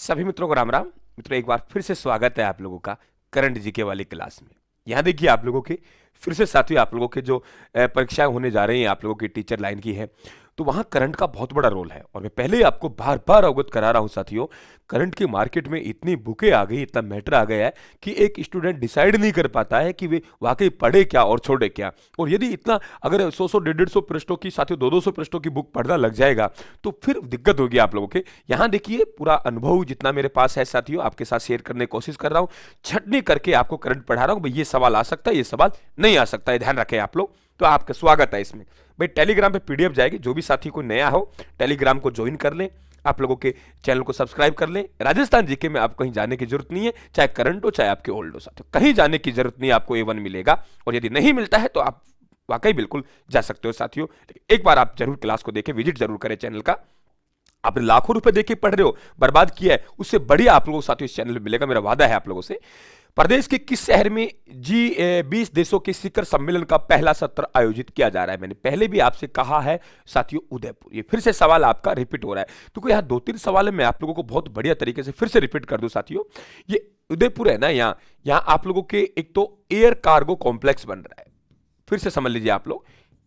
सभी मित्रों को राम राम। मित्रों, एक बार फिर से स्वागत है आप लोगों का करंट जीके वाली क्लास में। यहाँ देखिए आप लोगों के फिर से साथियों, आप लोगों के जो परीक्षाएं होने जा रही हैं आप लोगों की टीचर लाइन की है, तो वहाँ करंट का बहुत बड़ा रोल है। और मैं पहले ही आपको बार बार अवगत करा रहा हूँ साथियों, करंट की मार्केट में इतनी बुकें आ गई, इतना मैटर आ गया है कि एक स्टूडेंट डिसाइड नहीं कर पाता है कि वे वाकई पढ़े क्या और छोड़े क्या। और यदि इतना अगर 100 150 पृष्ठों की साथियों 200 पृष्ठों की बुक पढ़ना लग जाएगा तो फिर दिक्कत होगी आप लोगों के। यहाँ देखिए पूरा अनुभव जितना मेरे पास है साथियों आपके साथ शेयर करने की कोशिश कर रहा हूँ, छटनी करके आपको करंट पढ़ा रहा हूँ। भाई ये सवाल आ सकता है, ये सवाल नहीं आ सकता है, ध्यान रखें आप लोग। तो आपका स्वागत है इसमें। भाई टेलीग्राम पे पीडीएफ जाएगी, जो भी साथी को नया हो टेलीग्राम को ज्वाइन कर लें, आप लोगों के चैनल को सब्सक्राइब कर लें। राजस्थान जीके में आपको कहीं जाने की जरूरत नहीं है, चाहे करंट हो चाहे आपके ओल्ड हो साथियों, कहीं जाने की जरूरत नहीं है, आपको A1 मिलेगा। और यदि नहीं मिलता है तो आप वाकई बिल्कुल जा सकते हो साथियों। एक बार आप जरूर क्लास को देखें, विजिट जरूर करें चैनल का। आपने लाखों रुपए देके पढ़ रहे हो, बर्बाद किया है, उससे बढ़िया आप लोगों को साथियों इस चैनल में मिलेगा, मेरा वादा है आप लोगों से। प्रदेश के किस शहर में G20 देशों के शिखर सम्मेलन का पहला सत्र आयोजित किया जा रहा है? मैंने पहले भी आपसे कहा है साथियों, उदयपुर। ये फिर से सवाल आपका रिपीट हो रहा है, तो यहाँ 2-3 सवाल है, मैं आप लोगों को बहुत बढ़िया तरीके से फिर से रिपीट कर दूं साथियों। ये उदयपुर है ना, यहाँ यहाँ आप लोगों के एक तो एयर कार्गो कॉम्प्लेक्स बन रहा है। फिर से समझ लीजिए आप लोग,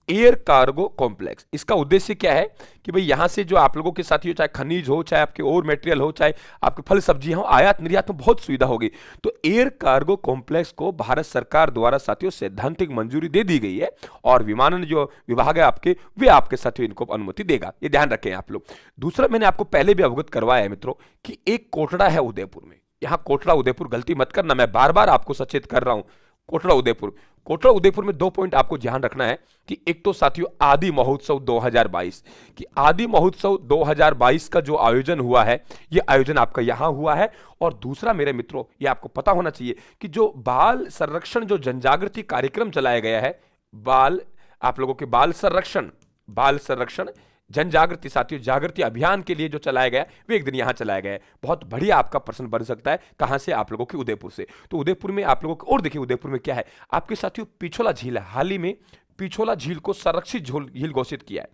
एयर कार्गो कॉम्प्लेक्स। इसका उद्देश्य क्या है कि भाई यहां से जो आप लोगों के साथियों, चाहे खनिज हो, चाहे आपके और मटेरियल हो, चाहे आपके फल सब्जियां हो, आयात निर्यात में बहुत सुविधा होगी। तो एयर कार्गो कॉम्प्लेक्स को भारत सरकार द्वारा साथियों सैद्धांतिक मंजूरी दे दी गई है, और विमानन जो विभाग है आपके, वे आपके साथियों इनको अनुमति देगा, ये ध्यान रखें आप लोग। दूसरा, मैंने आपको पहले भी अवगत करवाया है मित्रों कि एक कोटड़ा है उदयपुर में। यहां कोटड़ा उदयपुर, गलती मत करना, मैं बार बार आपको सचेत कर रहा हूं। कोटड़ा उदयपुर, कोटड़ा उदयपुर में 2 पॉइंट आपको ध्यान रखना है कि एक तो साथियों आदि महोत्सव 2022, कि आदि महोत्सव 2022 का जो आयोजन हुआ है, ये आयोजन आपका यहां हुआ है। और दूसरा मेरे मित्रों, ये आपको पता होना चाहिए कि जो बाल संरक्षण जो जनजागृति कार्यक्रम चलाया गया है, बाल आप लोगों के बाल संरक्षण जन जागृति साथियों, जागृति अभियान के लिए जो चलाया गया वे एक दिन यहां चलाया गया है। बहुत बढ़िया आपका प्रश्न बन सकता है, कहां से? आप लोगों के उदयपुर से। तो उदयपुर में आप लोगों को, और देखिए उदयपुर में क्या है आपके साथियों, पिछोला झील है। हाल ही में पिछोला झील को संरक्षित झील घोषित किया है।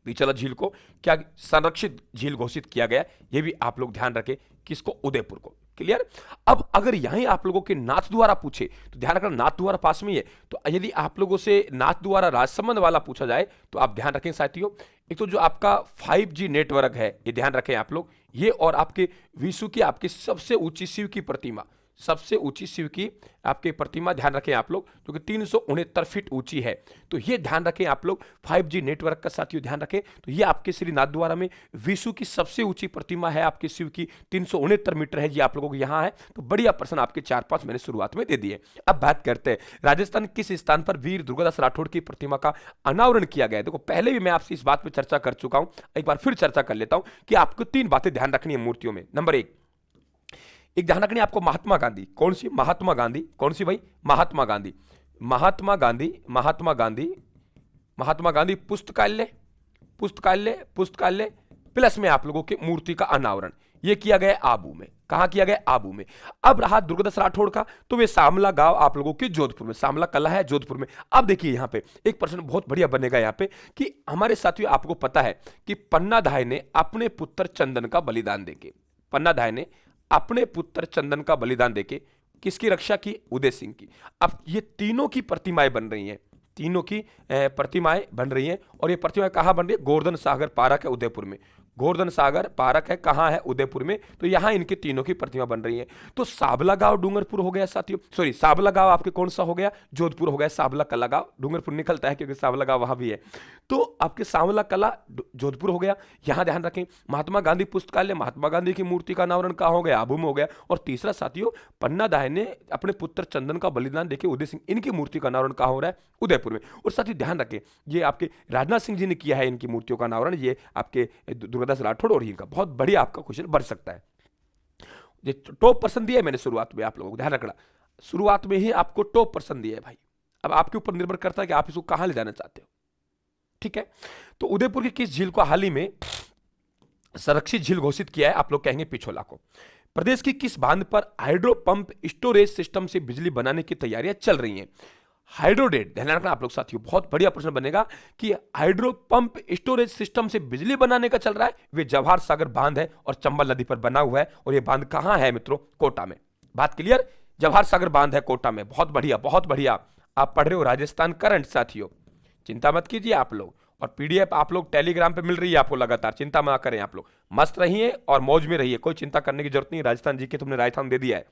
पिछला झील को क्या संरक्षित झील घोषित किया गया, ये भी आप लोग ध्यान रखें। किसको? उदयपुर को। क्लियर? अब अगर यहीं आप लोगों के नाथद्वारा पूछे तो ध्यान रखना, नाथद्वारा पास में ही है। तो यदि आप लोगों से नाथद्वारा राजसमंद वाला पूछा जाए तो आप ध्यान रखें साथियों, एक तो जो आपका 5G नेटवर्क है, ये ध्यान रखें आप लोग, ये और आपके विश्व की आपकी सबसे ऊंची शिव की प्रतिमा, सबसे ऊंची शिव की आपकी प्रतिमा ध्यान रखें आप लोग, जो कि 369 फीट ऊंची है। तो ये ध्यान रखें आप लोग, 5G नेटवर्क का साथियों ध्यान रखें। तो ये आपके श्री नाथद्वारा में विश्व की सबसे ऊंची प्रतिमा है आपके शिव की, 369 मीटर है, ये आप लोगों को यहाँ है। तो बढ़िया प्रश्न आपके 4-5 मैंने शुरुआत में दे दिए। अब बात करते हैं राजस्थान किस स्थान पर वीर दुर्गादास राठौड़ की प्रतिमा का अनावरण किया गया है। देखो पहले भी मैं आपसे इस बात पर चर्चा कर चुका हूं, एक बार फिर चर्चा कर लेता हूं कि आपको 3 बातें ध्यान रखनी है मूर्तियों में। नंबर एक ध्यान रखनी है आपको, महात्मा गांधी। कौन सी? महात्मा गांधी। कौन सी भाई? महात्मा गांधी। महात्मा गांधी, महात्मा गांधी, महात्मा गांधी पुस्तकालय, पुस्तकालय प्लस में आप लोगों के मूर्ति का अनावरण, यह किया गया आबू में। कहां किया गया? आबू में। अब रहा दुर्गादास राठौड़ का, तो वे सामला गांव आप लोगों के जोधपुर में, सामला कला है जोधपुर में। अब देखिए यहां पे एक प्रश्न बहुत बढ़िया बनेगा यहां पे कि हमारे साथियों आपको पता है कि पन्ना धाय ने अपने पुत्र चंदन का बलिदान देके, पन्ना धाय ने अपने पुत्र चंदन का बलिदान देके किसकी रक्षा की? उदय सिंह की। अब ये तीनों की प्रतिमाएं बन रही हैं, तीनों की प्रतिमाएं बन रही हैं। और ये प्रतिमाएं कहां बन रही है? गोवर्धन सागर पार्क है उदयपुर में, गोवर्धन सागर पार्क है, कहां है? उदयपुर में। तो यहां इनके तीनों की प्रतिमा बन रही है। तो साबला गांव डूंगरपुर हो गया साथियों, सॉरी साबला गांव आपके कौन सा हो गया? जोधपुर हो गया। साबला कला गांव डूंगरपुर निकलता है क्योंकि साबला गांव वहां भी है। तो आपके सावला कला जोधपुर हो गया। यहां ध्यान रखें महात्मा गांधी पुस्तकालय, महात्मा गांधी की मूर्ति का अनावरण कहां हो गया? आबू में हो गया। और तीसरा साथियों, पन्ना दाय ने अपने पुत्र चंदन का बलिदान देके उदय सिंह, इनकी मूर्ति का अनावरण कहां हो रहा है? उदयपुर में। और साथियों ध्यान रखें, ये आपके राजनाथ सिंह जी ने किया है इनकी मूर्तियों का अनावरण, ये आपके दुर्गादास राठौड़ और इनका। बहुत बढ़िया आपका क्वेश्चन बढ़ सकता है। ये टॉप पर्सन दिया है मैंने शुरुआत में, आप लोगों को ध्यान रखना, शुरुआत में ही आपको टॉप पर्सन दिया है भाई। अब आपके ऊपर निर्भर करता है कि आप इसको कहां ले जाना चाहते हो, ठीक है? तो उदयपुर की किस झील को हाल ही में संरक्षित झील घोषित किया है? आप लोग कहेंगे पिछोला को। प्रदेश की किस बांध पर हाइड्रो पंप स्टोरेज सिस्टम से बिजली बनाने की तैयारियां चल रही हैं? हाइड्रोडेट, ध्यान रखना आप लोग साथियों, बहुत बढ़िया प्रश्न बनेगा कि हाइड्रो पंप स्टोरेज सिस्टम से बिजली बनाने का चल रहा है, वे जवाहर सागर बांध है और चंबल नदी पर बना हुआ है। और ये बांध कहां है मित्रों? कोटा में। बात क्लियर? जवाहर सागर बांध है कोटा में। बहुत बढ़िया, बहुत बढ़िया। आप पढ़ रहे हो राजस्थान करंट साथियों, चिंता मत कीजिए आप लोग। और पीडीएफ आप लोग टेलीग्राम पे मिल रही है आपको लगातार, चिंता मत करें आप लोग, मस्त रहिए और मौज में रहिए, कोई चिंता करने की जरूरत नहीं। राजस्थान जी के तुमने राजस्थान दे दिया है।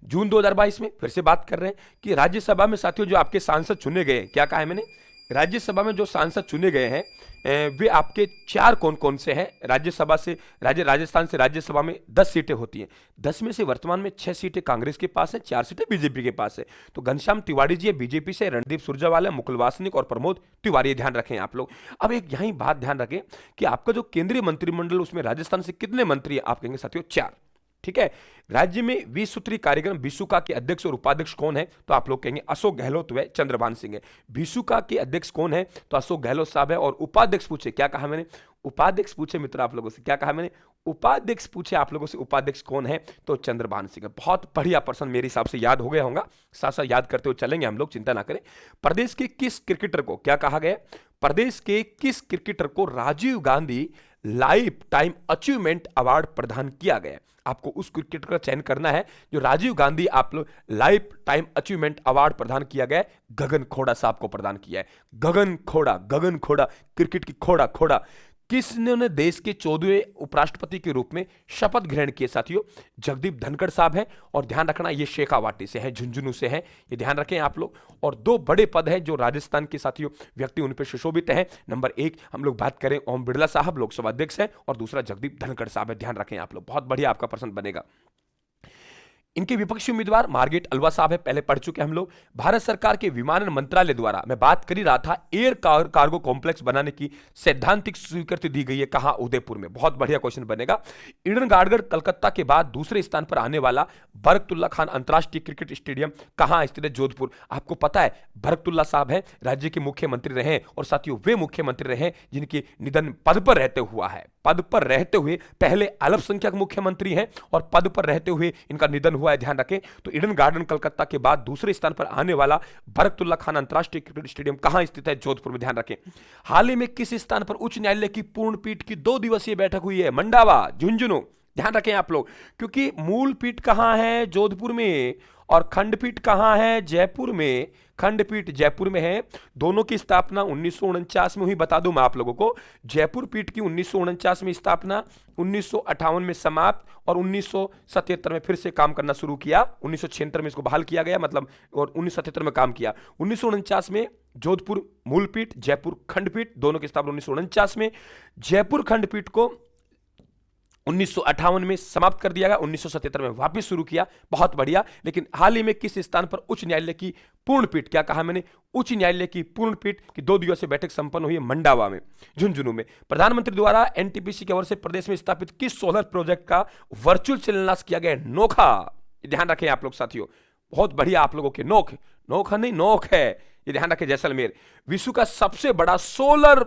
जून 2022 में फिर से बात कर रहे हैं कि राज्यसभा में साथियों जो आपके सांसद चुने गए, क्या कहा है मैंने? राज्यसभा में जो सांसद चुने गए हैं वे आपके 4 कौन कौन से हैं? राज्यसभा से राजस्थान से राज्यसभा में 10 सीटें होती हैं। 10 में से वर्तमान में 6 सीटें कांग्रेस के पास है, 4 सीटें बीजेपी के पास है। तो घनश्याम तिवारी जी है बीजेपी से, रणदीप सुरजेवाला, मुकुल वासनिक और प्रमोद तिवारी, ध्यान रखें आप लोग। अब एक यही बात ध्यान रखें कि आपका जो केंद्रीय मंत्रिमंडल, उसमें राजस्थान से कितने मंत्री है? आप कहेंगे साथियों 4। ठीक है। राज्य में 20 सूत्री कार्यक्रम बीसूका के अध्यक्ष और उपाध्यक्ष कौन है? तो आप लोग कहेंगे अशोक गहलोत व चंद्रभान सिंह है। बीसूका के अध्यक्ष कौन है? तो अशोक गहलोत साहब है। और उपाध्यक्ष पूछे, क्या कहा मैंने? उपाध्यक्ष पूछे मित्र आप लोगों से, क्या कहा मैंने? उपाध्यक्ष पूछे आप लोगों से, उपाध्यक्ष कौन है? तो चंद्रभान सिंह है। बहुत बढ़िया प्रश्न, मेरे हिसाब से याद हो गया होगा, साथ साथ याद करते हुए चलेंगे हम लोग, चिंता ना करें। प्रदेश के किस क्रिकेटर को, क्या कहा गया? प्रदेश के किस क्रिकेटर को Rajiv Gandhi life time achievement award प्रदान किया गया? आपको उस क्रिकेटर का चयन करना है जो राजीव गांधी आप लोग लाइफ टाइम अचीवमेंट अवार्ड प्रदान किया गया। गगन खोड़ा साहब को प्रदान किया है। गगन खोड़ा, गगन खोड़ा, क्रिकेट की खोड़ा खोड़ा। किसने देश के 14वें उपराष्ट्रपति के रूप में शपथ ग्रहण किए साथियों? जगदीप धनखड़ साहब हैं। और ध्यान रखना ये शेखावाटी से हैं, झुंझुनू से हैं, ये ध्यान रखें आप लोग। और 2 बड़े पद हैं जो राजस्थान के साथियों व्यक्ति उन पर सुशोभित हैं। नंबर 1 हम लोग बात करें, ओम बिरला साहब लोकसभा अध्यक्ष हैं, और दूसरा जगदीप धनखड़ साहब है, ध्यान रखें आप लोग। बहुत बढ़िया आपका प्रश्न बनेगा। इनके विपक्षी उम्मीदवार मार्गरेट अलवा साहब है, पहले पढ़ चुके हम लोग। भारत सरकार के विमानन मंत्रालय द्वारा, मैं बात कर ही रहा था, एयर कार्गो कॉम्प्लेक्स बनाने की सैद्धांतिक स्वीकृति दी गई है, कहां? उदयपुर में। बहुत बढ़िया क्वेश्चन बनेगा। ईडन गार्डन कलकत्ता के बाद दूसरे स्थान पर आने वाला बरकतुल्ला खान अंतरराष्ट्रीय क्रिकेट स्टेडियम कहां स्थित है? जोधपुर। आपको पता है बरकतुल्ला साहब है, राज्य के मुख्यमंत्री रहे, और साथियों वे मुख्यमंत्री रहे जिनके निधन पद पर रहते हुआ है। पद पर रहते हुए पहले अल्पसंख्यक मुख्यमंत्री हैं और पद पर रहते हुए इनका निधन हुआ है, ध्यान रखें। तो ईडन गार्डन कलकत्ता के बाद दूसरे स्थान पर आने वाला बरकतुल्ला खान अंतरराष्ट्रीय क्रिकेट स्टेडियम कहां स्थित है? जोधपुर में, ध्यान रखें। हाल ही में किस स्थान पर उच्च न्यायालय की पूर्ण पीठ की 2 दिवसीय बैठक हुई है? मंडावा, झुंझुनू, ध्यान रखें आप लोग, क्योंकि मूल पीठ कहां है? जोधपुर में, और खंडपीठ कहां है? जयपुर में। खंडपीठ जयपुर में है। दोनों की स्थापना 1949 में हुई, बता दूं मैं आप लोगों को। जयपुर पीठ की 1949 में स्थापना, 1958 में समाप्त, और 1977 में फिर से काम करना शुरू किया। 1976 में इसको बहाल किया गया, मतलब, और 1977 में काम किया। 1949 में जोधपुर मूलपीठ, जयपुर खंडपीठ, दोनों की स्थापना 1949 में। जयपुर खंडपीठ को 1958 में समाप्त कर दिया गया, 1977 में वापस शुरू किया। बहुत बढ़िया। लेकिन हाल ही में किस स्थान पर उच्च न्यायालय की पूर्ण पीठ, क्या कहा मैंने? उच्च न्यायालय की पूर्ण पीठ की 2 दिवसीय बैठक संपन्न हुई है? मंडावा में, झुंझुनू में। प्रधानमंत्री द्वारा एनटीपीसी की ओर से प्रदेश में स्थापित किस सोलर प्रोजेक्ट का वर्चुअल शिलान्यास किया गया? नोखा, ध्यान रखें आप लोग साथियों, बहुत बढ़िया आप लोगों के। नोखा नहीं, नोख है, ये ध्यान रखें। जैसलमेर विश्व का सबसे बड़ा सोलर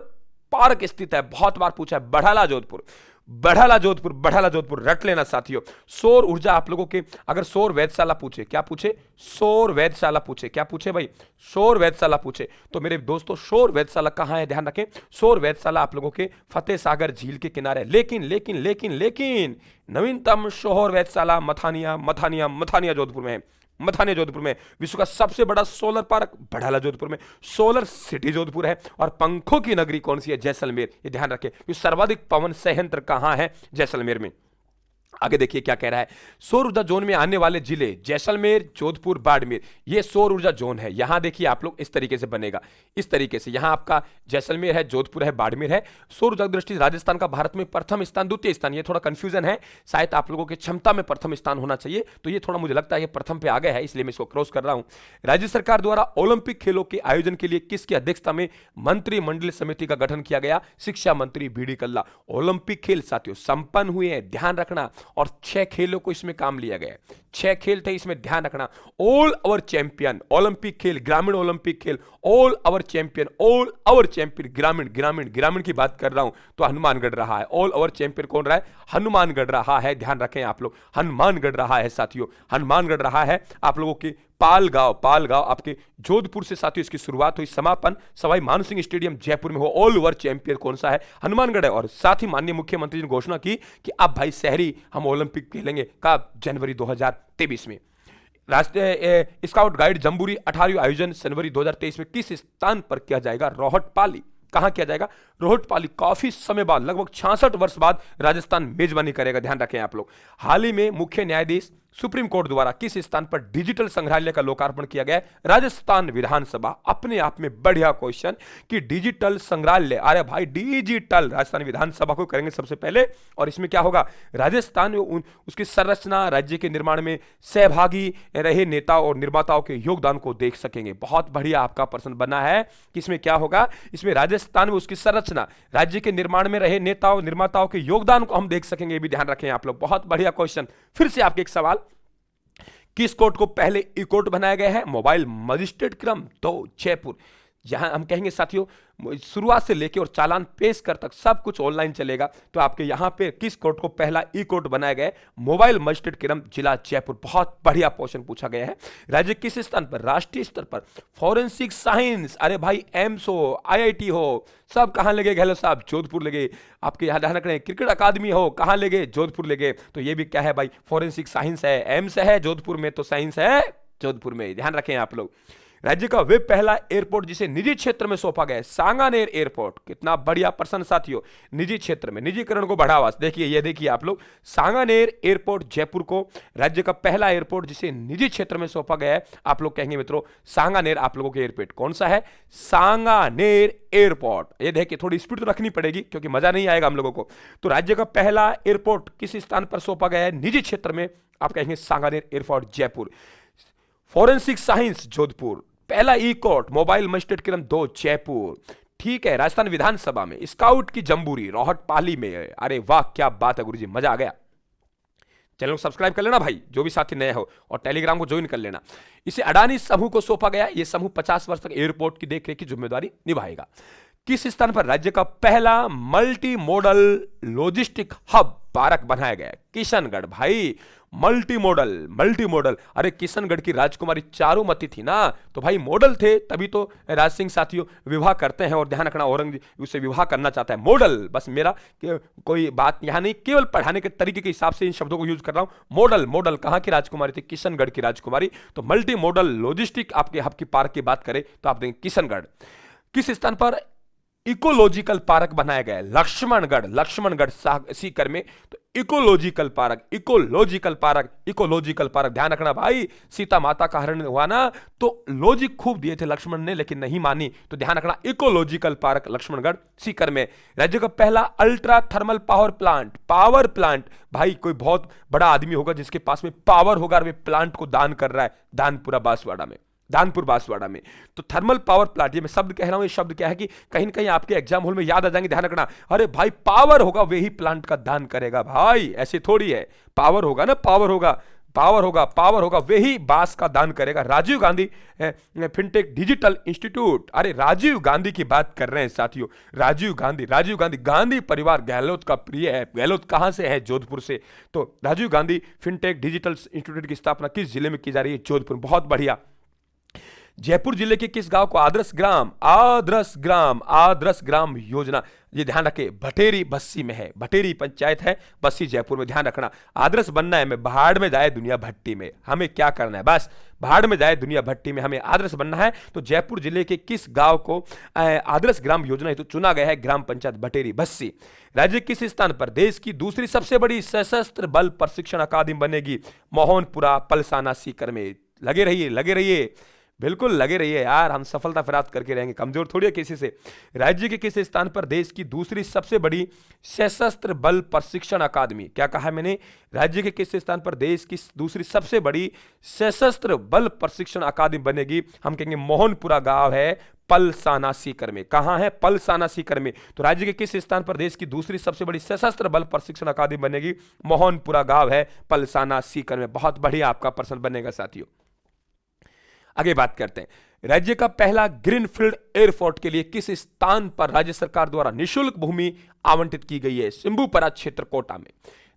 पार्क स्थित है, बहुत बार पूछा है, बढ़ाला जोधपुर। बढ़ाला जोधपुर, बढ़ाला जोधपुर, रट लेना साथियों। सौर ऊर्जा आप लोगों के, अगर सौर वेधशाला पूछे, क्या पूछे? सौर वेधशाला पूछे, क्या पूछे भाई? सौर वेधशाला पूछे, तो मेरे दोस्तों सौर वेधशाला कहां है? ध्यान रखें, सौर वेधशाला आप लोगों के फतेह सागर झील के किनारे। लेकिन लेकिन लेकिन लेकिन नवीनतम सौर वेधशाला मथानिया मथानिया मथानिया जोधपुर में है। मथानिया जोधपुर में। विश्व का सबसे बड़ा सोलर पार्क बढ़ाला जोधपुर में। सोलर सिटी जोधपुर है। और पंखों की नगरी कौन सी है? जैसलमेर। ये ध्यान रखें, सर्वाधिक पवन संयंत्र कहां है? जैसलमेर में। आगे देखिए क्या कह रहा है। सौर ऊर्जा जोन में आने वाले जिले जैसलमेर, जोधपुर, बाड़मेर, ये सौर ऊर्जा जोन है। यहां देखिए आप लोग, इस तरीके से बनेगा, इस तरीके से। यहां आपका जैसलमेर है, जोधपुर है, बाड़मेर है। सौर ऊर्जा की दृष्टि राजस्थान का भारत में प्रथम स्थान, द्वितीय स्थान, ये थोड़ा कंफ्यूजन है, शायद आप लोगों की क्षमता में प्रथम स्थान होना चाहिए, तो ये थोड़ा मुझे लगता है ये प्रथम पे आ गया है, इसलिए मैं इसको क्रॉस कर रहा हूं। राज्य सरकार द्वारा ओलंपिक खेलों के आयोजन के लिए किसकी अध्यक्षता में मंत्रिमंडल समिति का गठन किया गया? शिक्षा मंत्री बीडी कल्ला। ओलंपिक खेल साथियों संपन्न हुए हैं, ध्यान रखना, और 6 खेलों को इसमें काम लिया गया। 6 खेल थे इसमें, ध्यान रखना। ऑल आवर चैंपियन ओलंपिक खेल, ग्रामीण ओलंपिक खेल, all our champion, all our champion ग्रामीण, ग्रामीण ग्रामीण की बात कर रहा हूं तो हनुमानगढ़ रहा है। ऑल आवर चैंपियन कौन रहा है? हनुमानगढ़ रहा है, ध्यान रखें आप लोग, हनुमानगढ़ रहा है साथियों, हनुमानगढ़ रहा है आप लोगों के पालगांव आपके जोधपुर से साथियों इसकी शुरुआत हुई। समापन सवाई मानसिंह स्टेडियम जयपुर में हो। ऑल ओवर चैंपियन कौन सा है? हनुमानगढ़ है। और साथ ही माननीय मुख्यमंत्री ने घोषणा की कि अब भाई शहरी हम ओलंपिक खेलेंगे कब? जनवरी 2023 में। राष्ट्रीय स्काउट गाइड जम्बूरी 18वीं आयोजन जनवरी 2023 में किस स्थान पर किया जाएगा? रोहटपाली। कहां किया जाएगा? रोहटपाली। काफी समय बाद, लगभग 66 वर्ष बाद राजस्थान मेजबानी करेगा, ध्यान रखें आप लोग। हाल ही में मुख्य न्यायाधीश सुप्रीम कोर्ट द्वारा किस स्थान पर डिजिटल संग्रहालय का लोकार्पण किया गया है? राजस्थान विधानसभा। अपने आप में बढ़िया क्वेश्चन कि डिजिटल संग्रहालय, अरे भाई डिजिटल राजस्थान विधानसभा को करेंगे सबसे पहले। और इसमें क्या होगा? राजस्थान में उसकी संरचना, राज्य के निर्माण में सहभागी रहे नेताओं और निर्माताओं के योगदान को देख सकेंगे। बहुत बढ़िया आपका प्रश्न बना है कि इसमें क्या होगा? इसमें राजस्थान में उसकी संरचना, राज्य के निर्माण में रहे नेताओं निर्माताओं के योगदान को हम देख सकेंगे। ये भी ध्यान रखें आप लोग। बहुत बढ़िया क्वेश्चन। फिर से आपके एक सवाल, किस कोर्ट को पहले ई कोर्ट बनाया गया है? मोबाइल मजिस्ट्रेट क्रम 2 जयपुर। यहां हम कहेंगे साथियों शुरुआत से लेके और चालान पेश कर तक सब कुछ ऑनलाइन चलेगा। तो आपके यहां पे किस कोर्ट को पहला ई कोर्ट बनाया गया है? मोबाइल मजिस्ट्रेट क्रम जिला जयपुर। बहुत बढ़िया क्वेश्चन पूछा गया है। राज्य किस स्थान पर? राष्ट्रीय स्तर पर फॉरेंसिक साइंस, अरे भाई एम्स हो, आईआईटी हो, सब कहां लगे गहलोत साहब? जोधपुर लगे। आपके यहां ध्यान रखना, क्रिकेट अकादमी हो, कहां लगे? जोधपुर लगे। तो ये भी क्या है भाई? फॉरेंसिक साइंस है, एम्स है जोधपुर में, तो साइंस है जोधपुर में। ध्यान रखें आप लोग। राज्य का वे पहला एयरपोर्ट जिसे निजी क्षेत्र में सौंपा गया है, सांगानेर एयरपोर्ट। कितना बढ़िया प्रश्न साथियों। निजी क्षेत्र में, निजीकरण को बढ़ावा। देखिए ये देखिए आप लोग, सांगानेर एयरपोर्ट जयपुर को राज्य का पहला एयरपोर्ट जिसे निजी क्षेत्र में सौंपा गया है। आप लोग कहेंगे मित्रों सांगानेर, आप लोगों के एयरपोर्ट कौन सा है? सांगानेर एयरपोर्ट। ये देखिए थोड़ी स्पीड तो रखनी पड़ेगी क्योंकि मजा नहीं आएगा हम लोगों को। तो राज्य का पहला एयरपोर्ट किस स्थान पर सौंपा गया है? निजी क्षेत्र में। आप कहेंगे Sanganer airport Jaipur. Forensic science Jodhpur. पहला ई कोर्ट मोबाइल मजिस्ट्रेट क्रम 2 जयपुर। ठीक है। राजस्थान विधानसभा में स्काउट की जम्बूरी रोहटपाली में। अरे वाह क्या बात है गुरुजी, मजा आ गया। चैनल को सब्सक्राइब कर लेना भाई, जो भी साथी नए हो, और टेलीग्राम को ज्वाइन कर लेना। इसे अडानी समूह को सौंपा गया। यह समूह 50 वर्ष तक एयरपोर्ट की देखरेख की जिम्मेदारी निभाएगा। किस स्थान पर राज्य का पहला multi modal logistic hub park बनाया गया है? किशनगढ़। भाई मल्टी मॉडल। अरे किशनगढ़ की राजकुमारी चारुमती थी ना, तो भाई मॉडल थे, तभी तो राज सिंह साथियों विवाह करते हैं। और ध्यान रखना औरंगजेब उससे विवाह करना चाहता है। मॉडल, बस मेरा कोई बात यहां नहीं, केवल पढ़ाने के तरीके के हिसाब से इन शब्दों को यूज कर रहा हूं। मॉडल कहां की राजकुमारी थी? किशनगढ़ की राजकुमारी। तो मल्टी मॉडल लॉजिस्टिक आपके हब की पार्क की बात करें तो आप देखेंगे किशनगढ़। किस स्थान पर इकोलॉजिकल पार्क बनाया गया है? लक्ष्मणगढ़ सीकर में। तो इकोलॉजिकल पार्क। ध्यान रखना भाई, सीता माता का हरण हुआ ना, तो लॉजिक खूब दिए थे लक्ष्मण ने, लेकिन नहीं मानी। तो ध्यान रखना इकोलॉजिकल पार्क लक्ष्मणगढ़ सीकर में। राज्य का पहला अल्ट्रा थर्मल पावर प्लांट। भाई कोई बहुत बड़ा आदमी होगा जिसके पास में पावर होगा और वे प्लांट को दान कर रहा है, दानपुर बांसवाड़ा में। तो थर्मल पावर प्लांट, ये मैं शब्द कह रहा हूं, ये शब्द क्या है कि कहीं ना कहीं आपके एग्जाम हॉल में याद आ जाएंगे। ध्यान रखना, अरे भाई पावर होगा वे ही प्लांट का दान करेगा। भाई ऐसे थोड़ी है, पावर होगा ना, पावर होगा वे ही बांस का दान करेगा। Rajiv Gandhi fintech digital institute. अरे राजीव गांधी की बात कर रहे हैं साथियों। राजीव गांधी परिवार गहलोत का प्रिय है। गहलोत कहां से है? जोधपुर से। तो Rajiv Gandhi fintech digital institute की स्थापना किस जिले में की जा रही है? जोधपुर। बहुत बढ़िया। जयपुर जिले के किस गांव को आदर्श ग्राम योजना, ये ध्यान रखे, भटेरी बस्सी में है। भटेरी पंचायत है, बस्सी जयपुर में। ध्यान रखना, आदर्श बनना है, मैं भाड़ में जाए दुनिया भट्टी में। हमें क्या करना है? बस भाड़ में जाए दुनिया भट्टी में, हमें आदर्श बनना है। तो जयपुर जिले के किस गांव को आदर्श ग्राम योजना हेतु चुना गया है? ग्राम पंचायत भटेरी बस्सी। राज्य किस स्थान पर देश की दूसरी सबसे बड़ी सशस्त्र बल प्रशिक्षण अकादमी बनेगी? मोहनपुरा पलसाना सीकर में। लगे रहिए, बिल्कुल लगे रहिए यार, हम सफलता प्राप्त करके रहेंगे, कमजोर थोड़ी है किसी से। राज्य के किस स्थान पर देश की दूसरी सबसे बड़ी सशस्त्र बल प्रशिक्षण अकादमी, क्या कहा है मैंने? राज्य के किस स्थान पर देश की दूसरी सबसे बड़ी सशस्त्र बल प्रशिक्षण अकादमी बनेगी? हम कहेंगे मोहनपुरा गांव है पलसाना सीकर में। कहां है? पलसाना सीकर में। तो राज्य के किस स्थान पर देश की दूसरी सबसे बड़ी सशस्त्र बल प्रशिक्षण अकादमी बनेगी? मोहनपुरा गांव है पलसाना सीकर में। बहुत बढ़िया आपका प्रश्न बनेगा साथियों। आगे बात करते हैं। राज्य का पहला ग्रीनफील्ड एयरपोर्ट के लिए किस स्थान पर राज्य सरकार द्वारा निःशुल्क भूमि आवंटित की गई है? सिंबूपरा क्षेत्र कोटा में।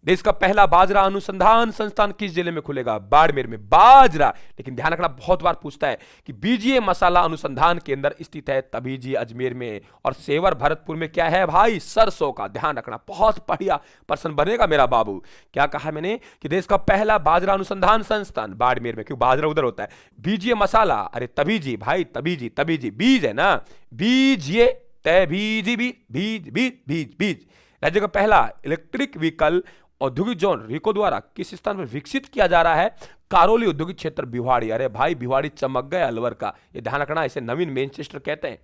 देश का पहला बाजरा अनुसंधान संस्थान किस जिले में खुलेगा? बाड़मेर में। बाजरा, लेकिन ध्यान रखना, बहुत बार पूछता है कि बीजीए मसाला अनुसंधान केंद्र स्थित है तबीजी अजमेर में, और सेवर भरतपुर में क्या है भाई? सरसों का। ध्यान रखना, बहुत बढ़िया पर्सन बनेगा मेरा बाबू। क्या कहा मैंने कि देश का पहला बाजरा अनुसंधान संस्थान बाड़मेर में, क्यों बाजरा उधर होता है। बीजीए मसाला, अरे तबीजी भाई, तबीजी तबीजी बीज है ना, बीजीए तबीजी बीज बीज बीज बीज बीज। राज्य का पहला इलेक्ट्रिक व्हीकल औद्योगिक जोन रिको द्वारा किस स्थान पर विकसित किया जा रहा है? कारोली औद्योगिक क्षेत्र भिवाड़ी। अरे भाई भिवाड़ी चमक गए अलवर का, ये ध्यान रखना, इसे नवीन मैनचेस्टर कहते हैं,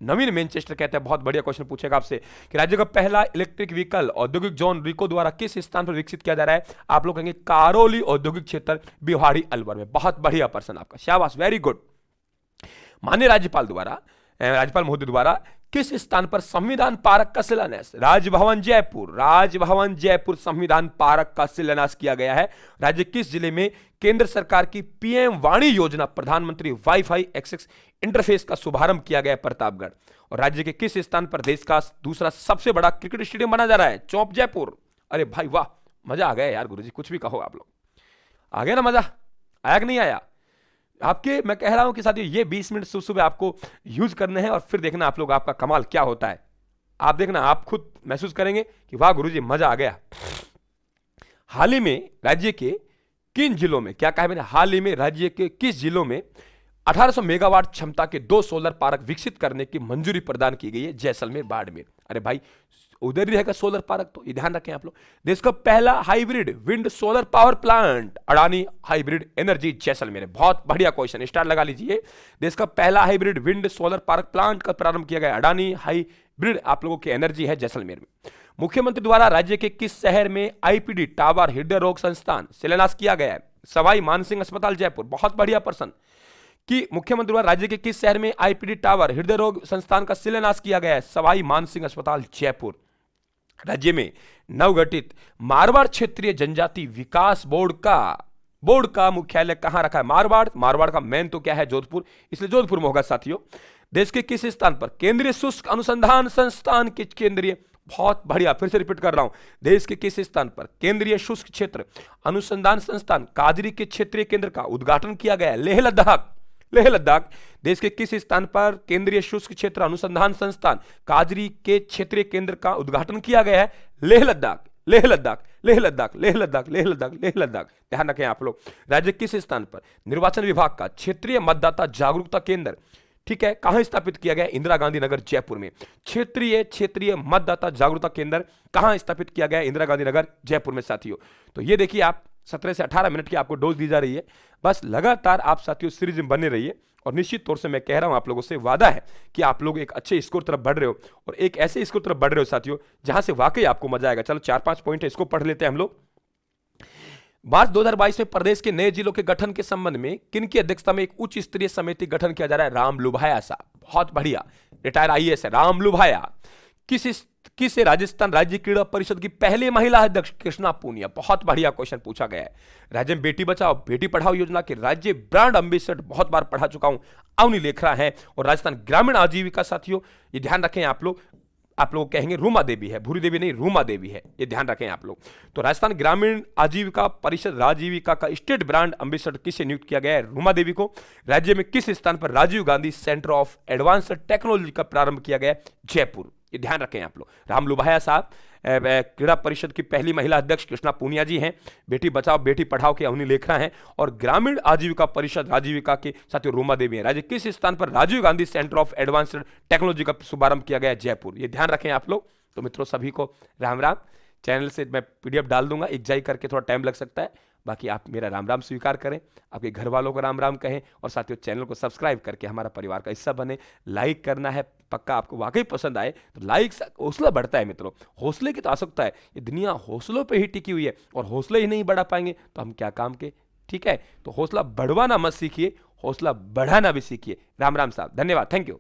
नवीन मैनचेस्टर कहते हैं। बहुत बढ़िया क्वेश्चन पूछेगा आपसे कि राज्य का पहला इलेक्ट्रिक व्हीकल औद्योगिक जोन रिको द्वारा किस स्थान पर विकसित किया जा रहा है? आप लोग कहेंगे कारोली औद्योगिक क्षेत्र भिवाड़ी अलवर में। बहुत बढ़िया पर्सन आपका, शाबाश, वेरी गुड। माननीय राज्यपाल द्वारा, राज्यपाल महोदय द्वारा किस स्थान पर संविधान पार्क का शिलान्यास? राजभवन जयपुर, राजभवन जयपुर संविधान पार्क का शिलान्यास किया गया है। राज्य किस जिले में केंद्र सरकार की पीएम वाणी योजना प्रधानमंत्री वाईफाई एक्सेस इंटरफेस का शुभारंभ किया गया? प्रतापगढ़। और राज्य के किस स्थान पर देश का दूसरा सबसे बड़ा क्रिकेट स्टेडियम बना जा रहा है? चौप जयपुर। अरे भाई वाह, मजा आ गया यार गुरुजी, कुछ भी कहो आप लोग। आ गया ना मजा? आया कि नहीं आया आपके? मैं कह रहा हूं कि साथियों ये 20 मिनट सुबह सुबह आपको यूज करने हैं, और फिर देखना आप लोग आपका कमाल क्या होता है। आप देखना, आप खुद महसूस करेंगे कि वाह गुरुजी मजा आ गया। हाल ही में राज्य के किन जिलों में, क्या कहा मैंने, हाल ही में राज्य के किस जिलों में 1800 मेगावाट क्षमता के 2 सोलर पार्क विकसित करने की मंजूरी प्रदान की गई है? जैसलमेर, बाड़मेर। अरे भाई उधर ही रहेगा सोलर पार्क, तो ये ध्यान रखें आप लोग। देश का पहला hybrid wind solar power plant Adani hybrid energy Jaisalmer. बहुत बढ़िया क्वेश्चन, स्टार लगा लीजिए। देश का पहला hybrid wind solar park plant का प्रारंभ किया गया अडानी हाइब्रिड आप लोगों की एनर्जी है जैसलमेर में। मुख्यमंत्री द्वारा राज्य के किस शहर में आईपीडी टावर हृदय रोग संस्थान शिलान्यास किया गया है? सवाई मानसिंह अस्पताल जयपुर। बहुत बढ़िया पर्सन कि मुख्यमंत्री द्वारा राज्य के किस शहर में आईपीडी टावर हृदय रोग संस्थान का शिलान्यास किया गया है? सवाई मानसिंह अस्पताल जयपुर। राज्य में नवगठित मारवाड़ क्षेत्रीय जनजाति विकास बोर्ड का मुख्यालय कहां रखा है? मारवाड़ का मेन तो क्या है? जोधपुर, इसलिए जोधपुर में होगा साथियों। देश के किस स्थान पर केंद्रीय शुष्क अनुसंधान संस्थान के केंद्रीय, बहुत बढ़िया, फिर से रिपीट कर रहा हूं, देश के किस स्थान पर केंद्रीय शुष्क क्षेत्र अनुसंधान संस्थान काजरी के क्षेत्रीय केंद्र का उद्घाटन किया गया है? लेह लद्दाख। लेह लद्दाख। देश के किस स्थान पर केंद्रीय शुष्क क्षेत्र अनुसंधान संस्थान काजरी के क्षेत्रीय केंद्र का उद्घाटन किया गया है? लेह लद्दाख, लेह लद्दाख, लेह लद्दाख, लेह लद्दाख, लेह लद्दाख, लेह लद्दाख। ध्यान रखें आप लोग। राज्य किस स्थान पर निर्वाचन विभाग का क्षेत्रीय मतदाता जागरूकता केंद्र, ठीक है, कहां स्थापित किया गया? इंदिरा गांधी नगर जयपुर में। क्षेत्रीय मतदाता जागरूकता केंद्र कहां स्थापित किया गया? इंदिरा गांधी नगर जयपुर में साथियों। तो ये देखिए आप 17 से 18 मिनट की आपको डोज दी जा रही है। बस लगातार आप साथियों सीरीज में बने रहिए, और निश्चित तौर से मैं कह रहा हूं आप लोगों से वादा है कि आप लोग एक अच्छे स्कोर तरफ बढ़ रहे हो, और एक ऐसे स्कोर तरफ बढ़ रहे हो साथियों जहां से वाकई आपको मजा आएगा। चलो 4-5 पॉइंट है, इसको पढ़ लेते हैं हम लोग। मार्च 2022 में प्रदेश के नए जिलों के गठन के संबंध में किन की अध्यक्षता में एक उच्च स्तरीय समिति गठन किया जा रहा है? राम लुभाया साहब। बहुत बढ़िया, रिटायर आईएएस है राम लुभाया। किस राजस्थान राज्य क्रीड़ा परिषद की पहली महिला अध्यक्ष? कृष्णा पूनिया। बहुत बढ़िया क्वेश्चन पूछा गया है। राज्य में बेटी बचाओ बेटी पढ़ाओ योजना के राज्य ब्रांड एम्बेसडर, बहुत बार पढ़ा चुका हूं, अवनी लेखरा है। और राजस्थान ग्रामीण आजीविका साथियों, ये ध्यान रखें आप लोग कहेंगे रूमा देवी है, भूरी देवी नहीं, रूमा देवी है, ये ध्यान रखें आप लोग। तो राजस्थान ग्रामीण आजीविका परिषद राजीविका का स्टेट ब्रांड एम्बेसडर किसे नियुक्त किया गया है? रूमा देवी को। राज्य में किस स्थान पर Rajiv Gandhi centre of advanced technology का प्रारंभ किया गया? जयपुर, ये ध्यान रखें आप लोग। राम लुभाया साहब क्रीड़ा परिषद की पहली महिला अध्यक्ष कृष्णा पूनिया जी हैं। बेटी बचाओ बेटी पढ़ाओ के अवनी लेखरा हैं, और ग्रामीण आजीविका परिषद राजीविका के साथियों रूमा देवी हैं। राज्य किस स्थान पर Rajiv Gandhi centre of advanced technology का शुभारंभ किया गया? जयपुर, ये ध्यान रखें आप लोग। तो मित्रों सभी को राम राम। चैनल से मैं पीडीएफ डाल दूंगा, एक जाई करके थोड़ा टाइम लग सकता है, बाकी आप मेरा राम राम स्वीकार करें, आपके घर वालों को राम राम कहें, और साथियों चैनल को सब्सक्राइब करके हमारा परिवार का हिस्सा बने। लाइक करना है पक्का, आपको वाकई पसंद आए तो लाइक से हौसला बढ़ता है मित्रों, हौसले की तो आवश्यकता है। ये दुनिया हौसलों पे ही टिकी हुई है, और हौसले ही नहीं बढ़ा पाएंगे तो हम क्या काम के, ठीक है। तो हौसला बढ़वाना मत सीखिए, हौसला बढ़ाना भी सीखिए। राम राम साहब, धन्यवाद, थैंक यू।